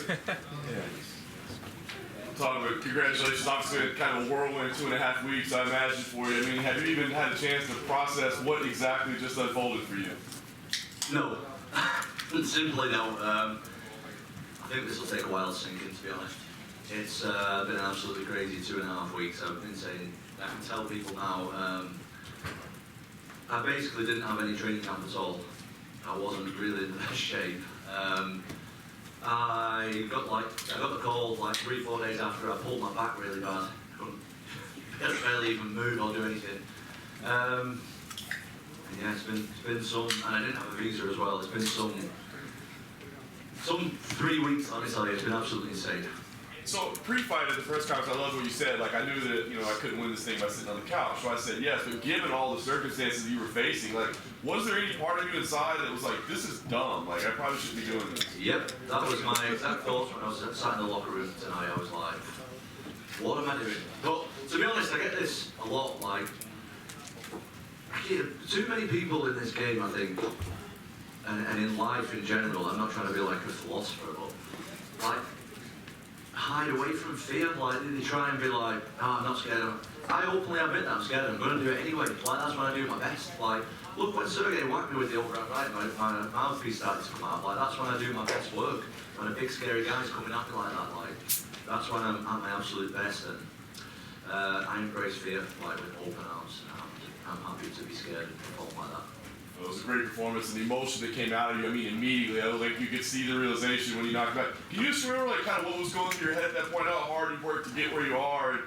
Yeah. Talking about congratulations, obviously kind of a whirlwind 2.5 weeks, I imagine, for you. I mean, have you even had a chance to process what exactly just unfolded for you? No, simply no. I think this will take a while to sink in, to be honest. It's been an absolutely crazy 2.5 weeks. I've been saying, I can tell people now, I basically didn't have any training camp at all. I wasn't really in the best shape. I got the call like 3-4 days after. I pulled my back really bad. Couldn't barely even move or do anything. Yeah, it's been some, and I didn't have a visa as well. It's been some 3 weeks. Let me tell you, it's been absolutely insane. So pre-fight at the press conference, I love what you said. Like, I knew that I couldn't win this thing by sitting on the couch. So I said yes. But given all the circumstances you were facing, like, was there any part of you inside that was like, this is dumb? Like, I probably shouldn't be doing this. Yep, that was my exact thoughts when I was sat in the locker room tonight. I was like, what am I doing? But to be honest, I get this a lot. Like, too many people in this game, I think, and in life in general. I'm not trying to be like a philosopher, but like, hide away from fear. Like, they try and be like, I'm not scared of it. I openly admit that I'm scared of it. I'm going to do it anyway. Like, that's when I do my best. Like, look, when Sergey whacked me with the upright right, my mouthpiece started to come out. Like, that's when I do my best work. When a big scary guy's coming at me like that, like, that's when I'm at my absolute best. And I embrace fear, like, with open arms. I'm happy to be scared and perform like that. Well, it was a great performance, and the emotion that came out of you, I mean, immediately, like you could see the realization when you knocked back. Can you just remember, like, kind of what was going through your head at that point, how hard you worked to get where you are, and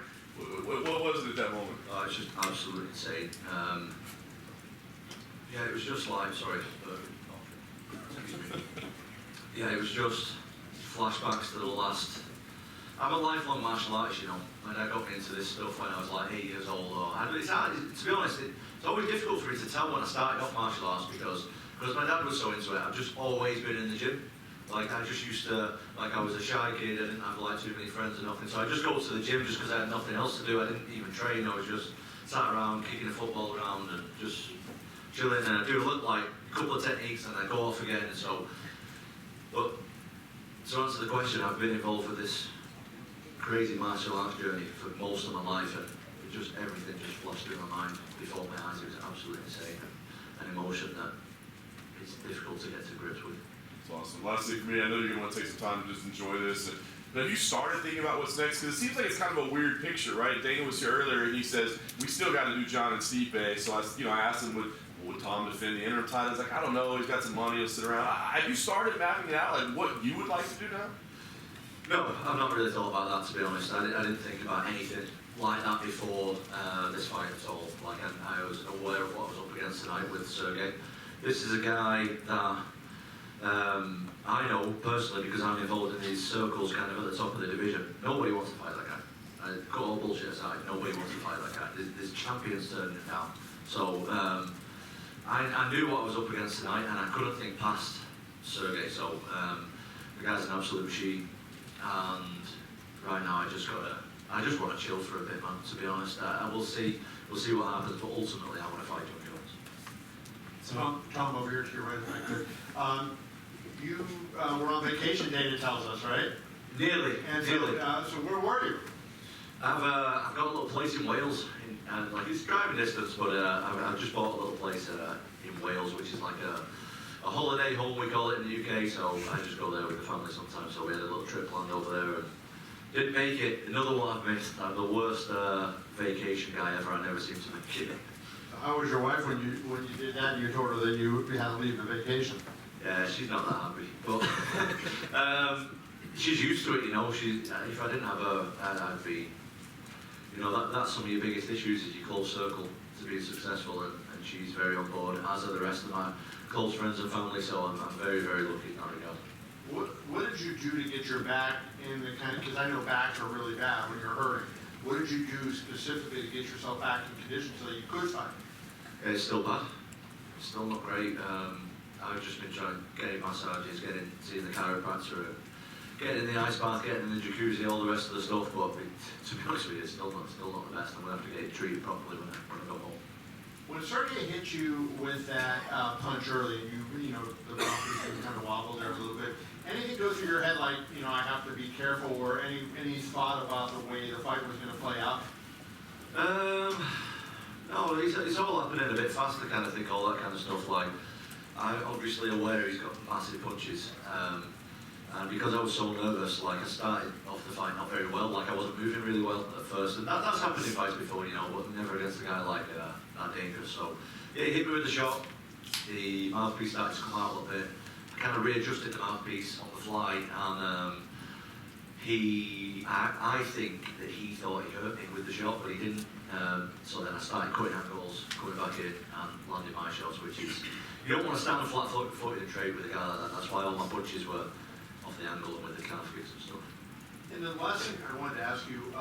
what was it at that moment? It's just absolutely insane. Yeah, it was just like, sorry, excuse me. Yeah, it was just flashbacks to the last. I'm a lifelong martial artist, and I got into this stuff when I was like 8 years old. And it's hard, to be honest, it's always difficult for me to tell when I started off martial arts because my dad was so into it. I've just always been in the gym. Like, I just used to, like, I was a shy kid, I didn't have like too many friends or nothing, so I just go to the gym just because I had nothing else to do. I didn't even train, I was just sat around kicking a football around and just chilling, and I do look like a couple of techniques and I go off again. And so, but to answer the question, I've been involved with this crazy martial arts journey for most of my life, and everything just flashed through my mind before my eyes. It was absolutely insane, an emotion that it's difficult to get to grips with. It's awesome. Lastly, for me, I know you're going to want to take some time to just enjoy this. But have you started thinking about what's next? Because it seems like it's kind of a weird picture, right? Dana was here earlier, and he says, we still got to do John and Stipe. So I asked him, would Tom defend the interim title? He's like, I don't know. He's got some money. He'll sit around. Have you started mapping it out, like what you would like to do now? No, I've not really thought about that, to be honest. I didn't think about anything like that before this fight at all. Like, I was aware of what I was up against tonight with Sergey. This is a guy that I know personally because I'm involved in these circles kind of at the top of the division. Nobody wants to fight that guy. Cut all bullshit aside, nobody wants to fight that guy. There's champions turning it down. So I knew what I was up against tonight, and I couldn't think past Sergey. So the guy's an absolute machine. And right now, I just want to chill for a bit, man. To be honest, we'll see what happens. But ultimately, I want to fight John Jones. So Tom, over here to your right, if I could. You were on vacation, Dana tells us, right? Nearly. And nearly. So where were you? I've got a little place in Wales, and like it's driving distance, but I've just bought a little place in Wales, which is like a holiday home, we call it in the UK. So I just go there with the family sometimes. So we had a little trip planned over there, and didn't make it. Another one I've missed. I'm the worst vacation guy ever. I never seem to make it. How was your wife when you did that and you told her that you had to leave the vacation? Yeah, she's not that happy, but she's used to it, if I didn't have her, I'd be, that's some of your biggest issues is your close circle to being successful, and she's very on board, as are the rest of my close friends and family, so I'm very, very lucky in that regard. What did you do to get your back in the because I know backs are really bad when you're hurting. What did you do specifically to get yourself back in condition so that you could fight? It's still bad. It's still not great. I've just been trying getting massages, seeing the chiropractor, getting in the ice bath, getting in the jacuzzi, all the rest of the stuff. But to be honest with you, it's still not the best. I'm gonna have to get it treated properly when I go home. When Sergey hit you with that punch early, and the mouthpiece kind of wobbled there a little bit. anything go through your head like, I have to be careful, or any thought about the way the fight was going to play out? No, it's all happening a bit faster, kind of thing, all that kind of stuff. Like, I'm obviously aware he's got massive punches, and because I was so nervous, like I started off the fight not very well. Like I wasn't moving really well at first, and that's happened in fights before, but never against a guy like that dangerous. So yeah, he hit me with the shot. The mouthpiece started to come out a little bit. I kind of readjusted the mouthpiece on the fly, and I think that he thought he hurt me with the shot, but he didn't. So then I started cutting angles, coming back in, and landing my shots, which is, you don't want to stand flat-footed and trade with a guy like that. That's why all my punches were off the angle and with the calf kicks and stuff. And the last thing I wanted to ask you,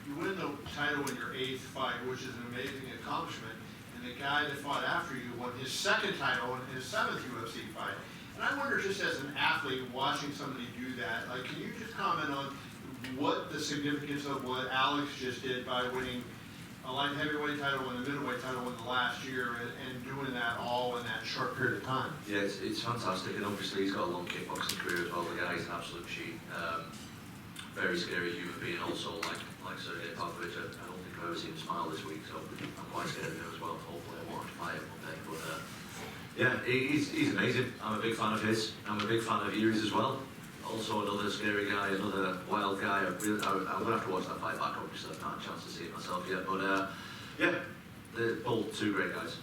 you win the title in your 8th fight, which is an amazing accomplishment, and the guy that fought after you won his 2nd title in his 7th UFC fight. And I wonder, just as an athlete watching somebody do that, like, can you just comment on what the significance of what Alex just did by winning a light heavyweight title and a middleweight title in the last year, and doing that all in that short period of time? Yeah, it's fantastic, and obviously he's got a long kickboxing career as well. The guy's an absolute machine. Very scary human being also, like Sergey Pavlovich. I don't think I've ever seen him smile this week, so I'm quite scared of him as well. Hopefully I won't fight him one day, but yeah, he's amazing. I'm a big fan of his. I'm a big fan of Yuri's as well. Also another scary guy, another wild guy. I'm going to have to watch that fight back, obviously. I've not had a chance to see it myself yet, but yeah, they're both 2 great guys.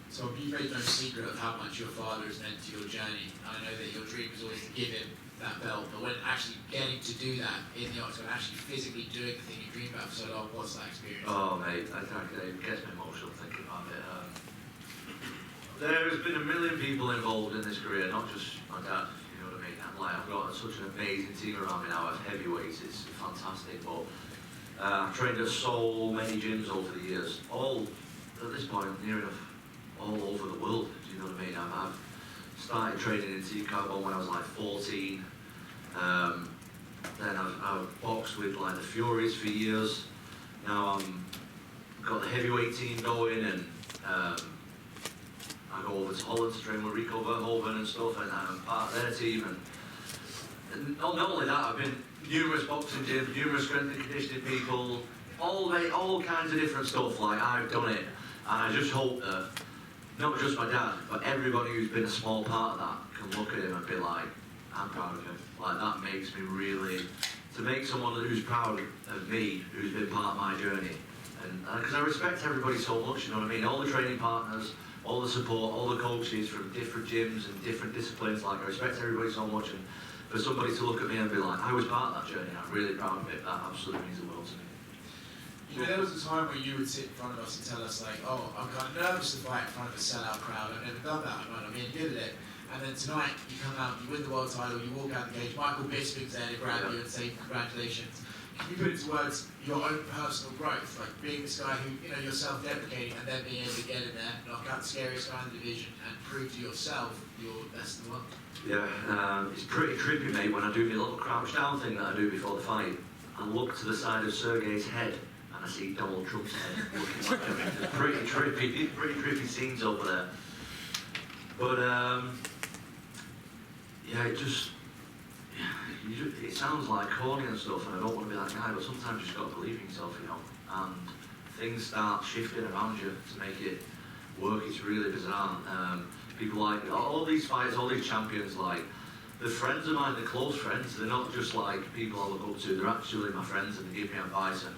So you've made no secret of how much your father has meant to your journey. I know that your dream was always to give him that belt, but when actually getting to do that in the octagon, actually physically doing the thing you dreamed about for so long, what's that experience? Oh mate, it gets me emotional thinking about it. There's been a million people involved in this career, not just my dad. You know what I mean? I've got such an amazing team around me now of heavyweights. It's fantastic, but I've trained at so many gyms over the years, all at this point near enough all over the world. Do you know what I mean? I've started training in Team Carbon when I was like 14. Then I've boxed with like the Furies for years. Now I've got the heavyweight team going, and I go over to Holland to train with Rico Verhoeven and stuff, and I'm part of their team. And not only that, I've been numerous boxing gyms, numerous strength and conditioning people, all kinds of different stuff. Like, I've done it, and I just hope that not just my dad, but everybody who's been a small part of that can look at him and be like, I'm proud of him. Like, that makes me really, to make someone who's proud of me, who's been part of my journey. And because I respect everybody so much, you know what I mean? All the training partners, all the support, all the coaches from different gyms and different disciplines. Like, I respect everybody so much, and for somebody to look at me and be like, I was part of that journey, I'm really proud of it, that absolutely means the world to me. You know, there was a time where you would sit in front of us and tell us, like, oh, I'm kind of nervous to fight in front of a sellout crowd, I've never done that, I'm really good at it. And then tonight, you come out, you win the world title, you walk out the cage, Michael Bisping's there to grab you and say congratulations. Can you put into words your own personal growth, like being this guy who, you're self-deprecating, and then being able to get in there, knock out the scariest guy in the division, and prove to yourself you're best in the world? Yeah, it's pretty trippy, mate, when I do my little crouch down thing that I do before the fight. I look to the side of Sergey's head, and I see Donald Trump's head looking like him. It's pretty trippy scenes over there. But yeah, it sounds like corny and stuff, and I don't want to be that guy, but sometimes you just got to believe in yourself, and things start shifting around you to make it work. It's really bizarre. People like, all these fighters, all these champions, like, they're friends of mine, they're close friends. They're not just like people I look up to, they're actually my friends, and they give me advice, and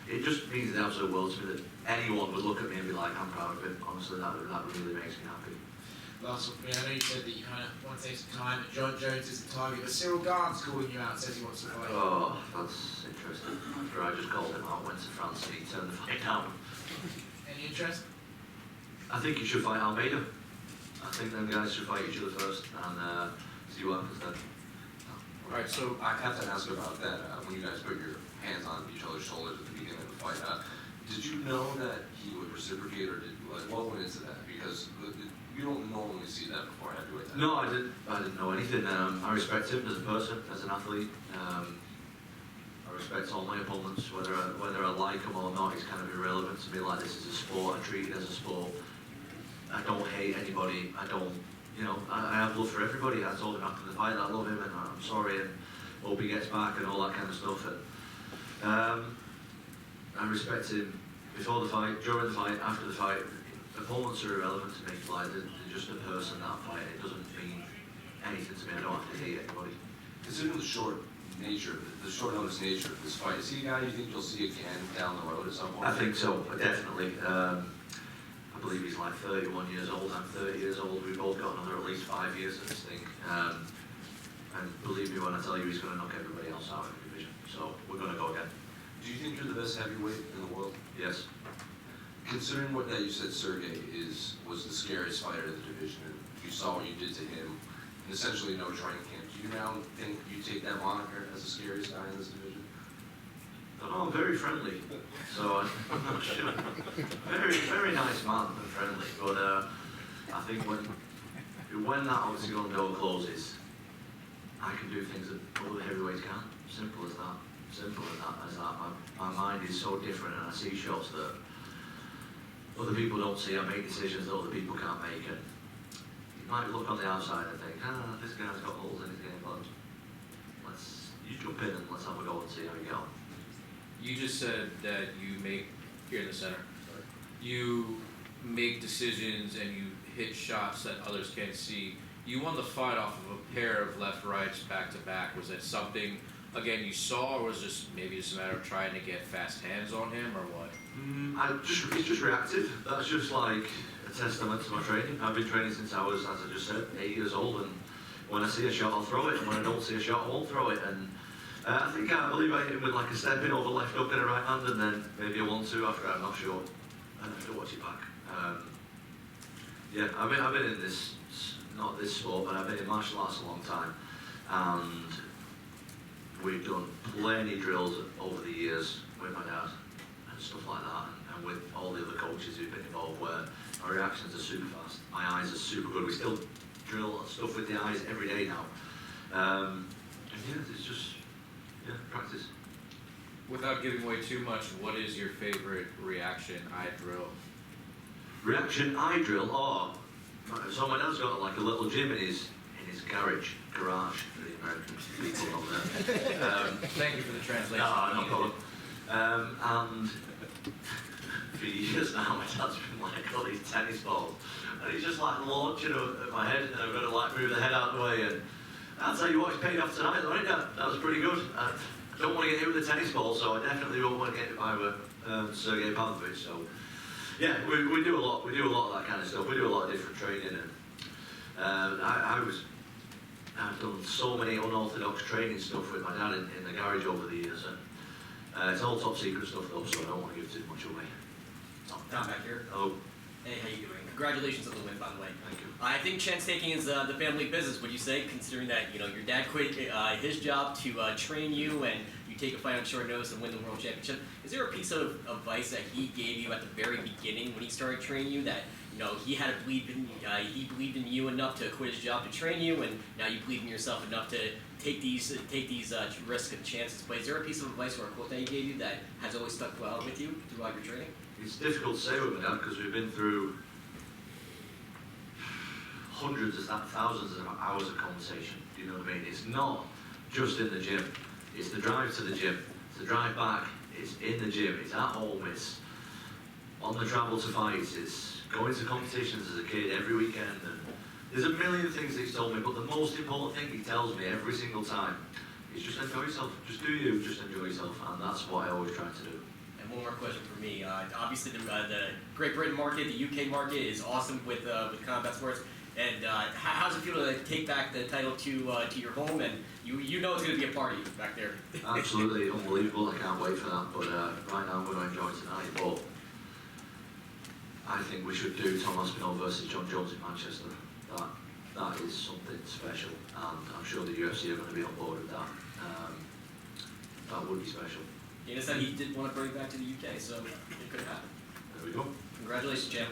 it just means the absolute world to me that anyone would look at me and be like, I'm proud of him. Honestly, that really makes me happy. Last one for me, I know you said that you kind of want to take some time, and John Jones is the target, but Cyril Garn's calling you out, says he wants to fight. Oh, that's interesting. After I just called him out, went to France, and he turned the fight down. Any interest? I think you should fight Almeida. I think them guys should fight each other first, and see what happens then. Alright, so I have to ask about that. When you guys put your hands on each other's shoulders at the beginning of the fight, did you know that he would reciprocate, or what went into that? Because you don't normally see that before heavyweight. No, I didn't know anything. I respect him as a person, as an athlete. I respect all my opponents, whether I like them or not. It's kind of irrelevant to me. Like, this is a sport. I treat it as a sport. I don't hate anybody. I don't, you know, I have love for everybody. I told him after the fight that I love him and I'm sorry and hope he gets back and all that kind of stuff. And I respect him before the fight, during the fight, after the fight. Opponents are irrelevant to me. Like, they're just a person that fight. It doesn't mean anything to me. I don't have to hate anybody. Considering the short notice nature of this fight, is he a guy you think you'll see again down the road at some point? I think so, definitely. I believe he's like 31 years old, I'm 30 years old. We've both got another at least 5 years of this thing. And believe me when I tell you he's going to knock everybody else out in the division. So we're going to go again. Do you think you're the best heavyweight in the world? Yes. Considering what that you said Sergey was the scariest fighter in the division, and you saw what you did to him, and essentially no training camp, do you now think you take that moniker as the scariest guy in this division? Oh, I'm very friendly, so I'm not sure. Very nice man and friendly, but I think when that octagon door closes, I can do things that other heavyweights can't. Simple as that. Simple as that. My mind is so different, and I see shots that other people don't see. I make decisions that other people can't make, and you might look on the outside and think, this guy's got holes in his game, but you jump in and let's have a go and see how you get on. You just said that here in the center, you make decisions and you hit shots that others can't see. You won the fight off of a pair of left rights back to back. Was that something, again, you saw, or was this maybe just a matter of trying to get fast hands on him, or what? It's just reactive. That's just like a testament to my training. I've been training since I was, as I just said, 8 years old, and when I see a shot, I'll throw it, and when I don't see a shot, I won't throw it. And I believe I hit him with like a step in over left hook and a right hand, and then maybe a 1-2 after. I'm not sure. I'd have to watch it back. I've been in this, not this sport, but I've been in martial arts a long time, and we've done plenty of drills over the years with my dad and stuff like that, and with all the other coaches who've been involved, where my reactions are super fast, my eyes are super good. We still drill stuff with the eyes every day now. It's just practice. Without giving away too much, what is your favorite reaction eye drill? Reaction eye drill? Oh, so my dad's got like a little gym in his garage for the American people on there. Thank you for the translation. No problem. And for years now, my dad's been like all these tennis balls, and he's just like launching at my head, and I've got to like move the head out of the way. And I'll tell you what, it's paid off tonight, though, isn't it? That was pretty good. I don't want to get hit with a tennis ball, so I definitely won't want to get hit by Sergey Pavlovich. So yeah, we do a lot. We do a lot of that kind of stuff. We do a lot of different training, and I've done so many unorthodox training stuff with my dad in the garage over the years, and it's all top secret stuff though, so I don't want to give too much away. Tom back here. Oh, Hey, how you doing? Congratulations on the win, by the way. thank you. I think chance taking is the family business. Would you say, considering that your dad quit his job to train you, and you take a fight on short notice and win the world championship? Is there a piece of advice that he gave you at the very beginning when he started training you that he had to believe in he believed in you enough to quit his job to train you, and now you believe in yourself enough to take these risks and chances? But is there a piece of advice or a quote that he gave you that has always stuck well with you throughout your training? It's difficult to say with my dad because we've been through hundreds, if not thousands of hours of conversation. Do you know what I mean? It's not just in the gym. It's the drive to the gym. It's the drive back. It's in the gym. It's at home. It's on the travel to fights. It's going to competitions as a kid every weekend. And there's a million things that he's told me, but the most important thing he tells me every single time is just enjoy yourself. Just do you. Just enjoy yourself. And that's what I always try to do. And one more question for me. Obviously, the Great Britain market, the UK market is awesome with combat sports. And how's it feel to take back the title to your home? And you know it's going to be a party back there. Absolutely unbelievable. I can't wait for that. But right now I'm going to enjoy tonight. But I think we should do Tom Aspinall versus John Jones in Manchester. That is something special, and I'm sure the UFC are going to be on board with that. That would be special. Dana said he did want to bring it back to the UK, so it could happen. There we go. Congratulations, champ.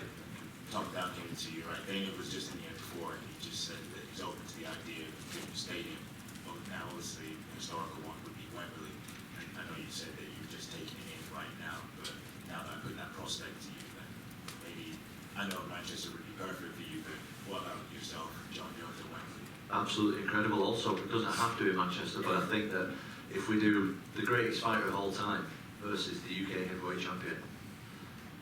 Tom down came to you, right? Dana was just in the end before, and he just said that he's open to the idea of a new stadium. But now, obviously, the historical one would be Wembley. And I know you said that you're just taking it in right now, but now that I'm putting that prospect to you, then maybe I know Manchester would be perfect for you, but what about yourself, John Jones at Wembley? Absolutely incredible. Also, it doesn't have to be Manchester, but I think that if we do the greatest fighter of all time versus the UK heavyweight champion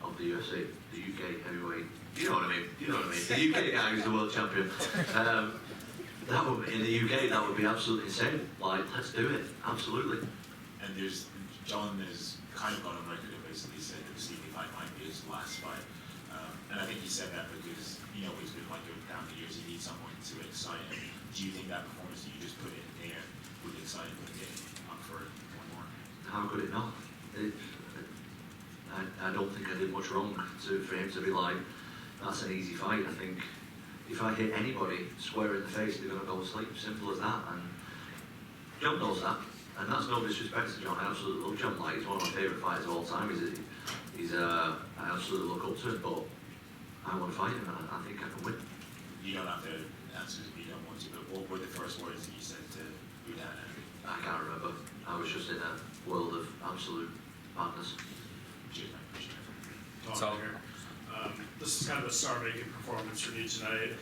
of the UFC, the UK heavyweight, you know what I mean? You know what I mean? The UK guy who's the world champion. That would, in the UK, that would be absolutely insane. Like, let's do it. Absolutely. And John has kind of gone on record and basically said that the Stevie fight might be his last fight. And I think he said that because, you know, he's been like down the years, he needs someone to excite him. Do you think that performance that you just put in there would excite him to get up for one more? How could it not? I don't think I did much wrong for him to be like, that's an easy fight. I think if I hit anybody square in the face, they're going to go to sleep. Simple as that. And John knows that. And that's no disrespect to John. I absolutely love John. Like, he's one of my favourite fighters of all time. I absolutely look up to him, but I want to fight him, and I think I can win. You don't have to answer if you don't want to, but what were the first words that you said to Budan? I can't remember. I was just in a world of absolute madness. Cheers, man. Appreciate it. Tom. Here. This is kind of a star-making performance from you tonight.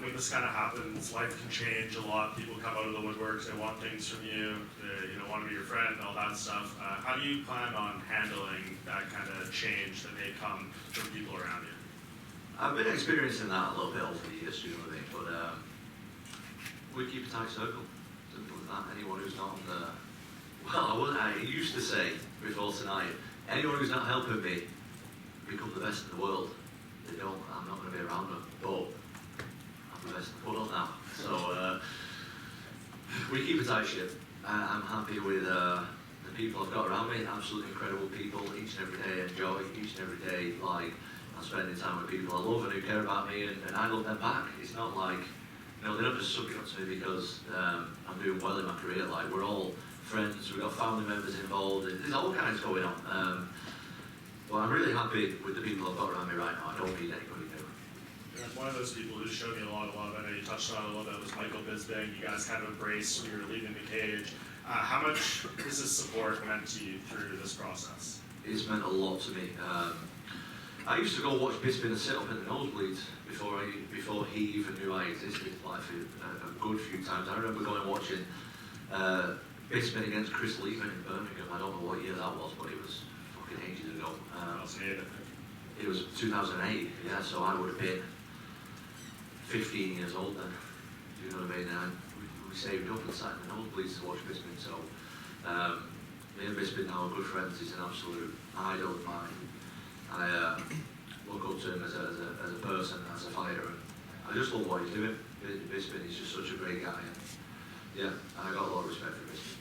When this kind of happens, life can change a lot. People come out of the woodworks, they want things from you, they want to be your friend, all that stuff. How do you plan on handling that kind of change that may come from people around you? I've been experiencing that a little bit over the years, you know what I mean? But we keep a tight circle. Simple as that. Anyone who's not on the... Well, I used to say before tonight, anyone who's not helping me become the best in the world, they don't, I'm not going to be around them. But I'm the best in the world now. So we keep a tight ship. I'm happy with the people I've got around me. Absolutely incredible people. Each and every day I enjoy. Each and every day, like, I'm spending time with people I love and who care about me, and I love them back. It's not like, you know, they don't just suck it up to me because I'm doing well in my career. Like, we're all friends, we've got family members involved, there's all kinds going on. But I'm really happy with the people I've got around me right now. I don't need anybody new. And one of those people who showed me a lot of love, I know you touched on it a little bit, was Michael Bisping. You guys kind of embraced when you were leaving the cage. How much has this support meant to you through this process? It's meant a lot to me. I used to go watch Bisping and sit up in the nosebleeds before he even knew I existed, like, for a good few times. I remember going and watching Bisping against Chris Lehman in Birmingham. I don't know what year that was, but it was fucking ages ago. It was 2008, yeah, so I would have been 15 years old then. You know what I mean? And we saved up and sat in the nosebleeds to watch Bisping. So me and Bisping now are good friends. He's an absolute idol of mine. I look up to him as a person, as a fighter, and I just love what he's doing. Bisping, he's just such a great guy. And yeah, I got a lot of respect for Bisping.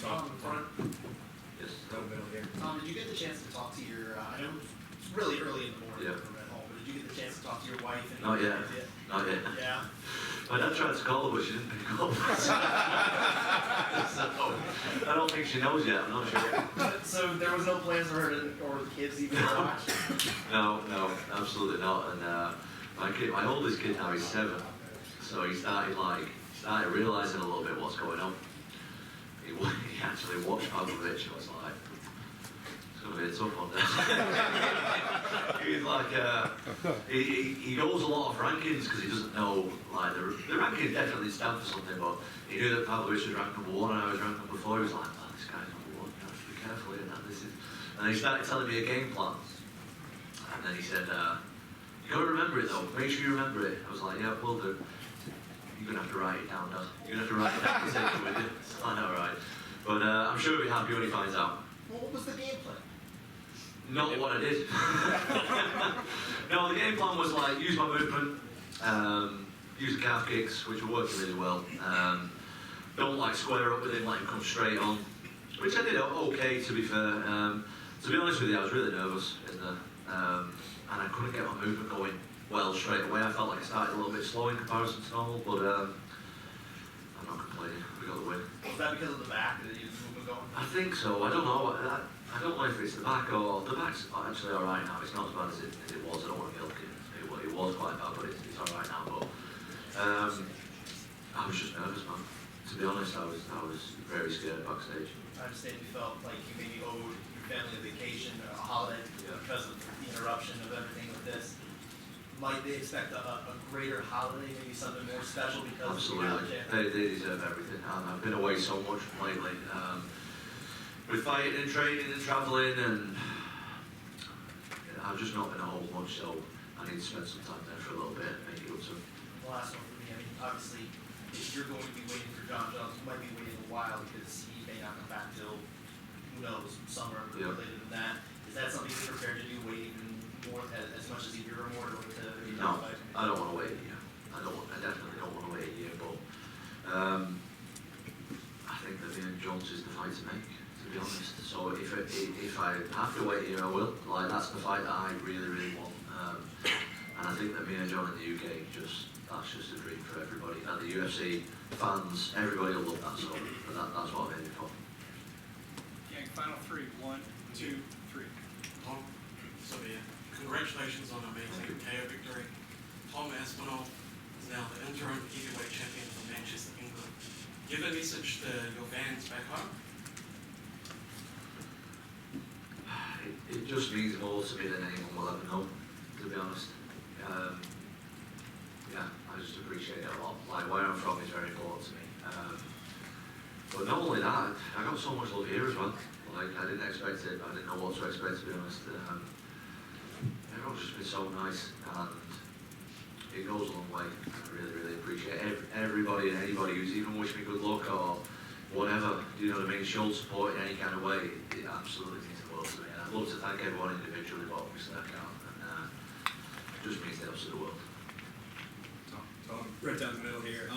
Tom, front. Yes. Tom, did you get the chance to talk to your, I know it's really early in the morning Yeah. from at home, but did you get the chance to talk to your wife? And Not yet. Not yet. Yeah. My dad tried to call her, but she didn't pick up. So, I don't think she knows yet, I'm not sure. So there was no plans for her to, or the kids even to watch? No, absolutely not. And my oldest kid now is 7, so he started realising a little bit what's going on. He actually watched Pavlovich and was like, it's going to be a tough one then. He's like, he goes a lot of rankings because he doesn't know, like, the rankings definitely stand for something, but he knew that Pavlovich was ranked number 1 and I was ranked number 4. He was like, oh, this guy's number 1, you have to be careful here. And he started telling me a game plan. And then he said, you got to remember it though, make sure you remember it. I was like, yeah, will do. You're going to have to write it down, Dad. You're going to have to write it down and take it with you. I know, right? But I'm sure he'll be happy when he finds out. Well, what was the game plan? Not what I did. No, the game plan was like, use my movement, use the calf kicks, which were working really well. Don't like square up with him, let him come straight on. Which I did okay, to be fair. To be honest with you, I was really nervous and I couldn't get my movement going well straight away. I felt like I started a little bit slow in comparison to normal, but I'm not complaining. We got the win. Was that because of the back that you just movement going? I think so. I don't know. I don't know if it's the back or the back's actually all right now. It's not as bad as it was. I don't want to milk it. It was quite bad, but it's all right now. But I was just nervous, man. To be honest, I was very scared backstage. I understand you felt like you maybe owed your family a vacation, a holiday, because of the interruption of everything with this. might they expect a greater holiday, maybe something more special because Absolutely. They deserve everything. I've been away so much lately. With fighting and training and travelling, and I've just not been at home much, so I need to spend some time there for a little bit and make it up to him. Last one for me, I mean, obviously, if you're going to be waiting for John Jones, you might be waiting a while because he may not come back till, who knows, summer or Yeah. later than that. Is that something you're prepared to do, wait even more, as much as a year or more in order to be No, done by? I don't want to wait a year. I definitely don't want to wait a year, but I think that me and Jones is the fight to make, to be honest. So if I have to wait a year, I will. Like, that's the fight that I really, really want. And I think that me and John in the UK, that's just a dream for everybody. And the UFC fans, everybody will love that song. But that's what I'm aiming for. Gang, final three. 1, 2, 3. Tom, so yeah, congratulations on an amazing KO victory. Tom Aspinall is now the interim heavyweight champion from Manchester, England. Give a message to your fans back home. It just means more to me than anyone will ever know, to be honest. Yeah, I just appreciate it a lot. Like, where I'm from is very important to me. But not only that, I got so much love here as well. Like, I didn't expect it. I didn't know what to expect, to be honest. Everyone's just been so nice, and it goes a long way. I really, really appreciate everybody and anybody who's even wished me good luck or whatever, you know what I mean, showed support in any kind of way. It absolutely means the world to me. And I'd love to thank everyone individually, but obviously I can't. And it just means the absolute world. Tom, right down the middle here.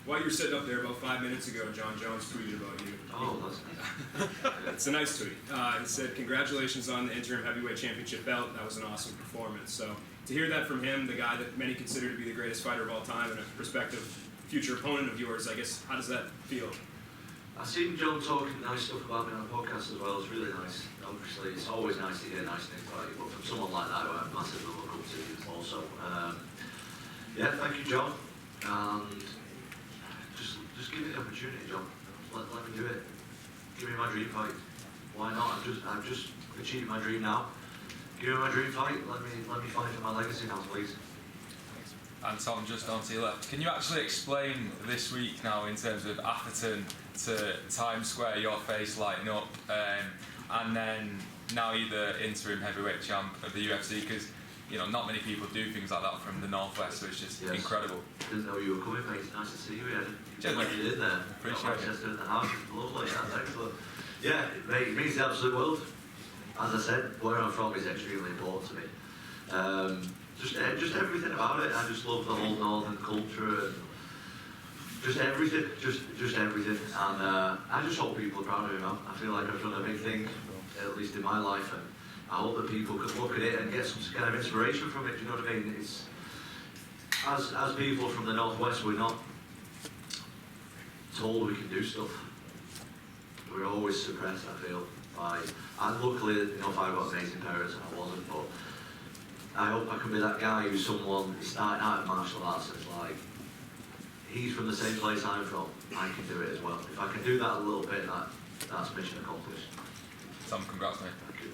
While you were sitting up there about 5 minutes ago, John Jones tweeted about you. Oh, that's nice. It's a nice tweet. He said, "Congratulations on the interim heavyweight championship belt. That was an awesome performance." So to hear that from him, the guy that many consider to be the greatest fighter of all time and a prospective future opponent of yours, I guess, how does that feel? I've seen John talking nice stuff about me on the podcast as well. It's really nice. Obviously, it's always nice to hear nice things about you, but from someone like that who I massively look up to also. Yeah, thank you, John. And just give me the opportunity, John. Let me do it. Give me my dream fight. Why not? I've just achieved my dream now. Give me my dream fight. Let me fight for my legacy now, please. And Tom, just onto your left, can you actually explain this week now in terms of Atherton to Times Square, your face lighting up, and then now you're the interim heavyweight champ of the UFC, because you know not many people do things like that from the Northwest, so it's just incredible. Didn't know you were coming, mate. It's nice to see you again. Cheers, mate. You did there. Appreciate it. Manchester in the house. Lovely. That's excellent. Yeah, mate, it means the absolute world. As I said, where I'm from is extremely important to me. Just everything about it. I just love the whole northern culture and just everything, just everything. And I just hope people are proud of me, man. I feel like I've done a big thing, at least in my life, and I hope that people can look at it and get some kind of inspiration from it. Do you know what I mean? It's as people from the Northwest, we're not told we can do stuff. We're always suppressed, I feel. And luckily, I've got amazing parents and I wasn't, but I hope I can be that guy who's someone starting out in martial arts and it's like, he's from the same place I'm from, I can do it as well. If I can do that a little bit, that's mission accomplished. Tom, congrats, mate. Thank you.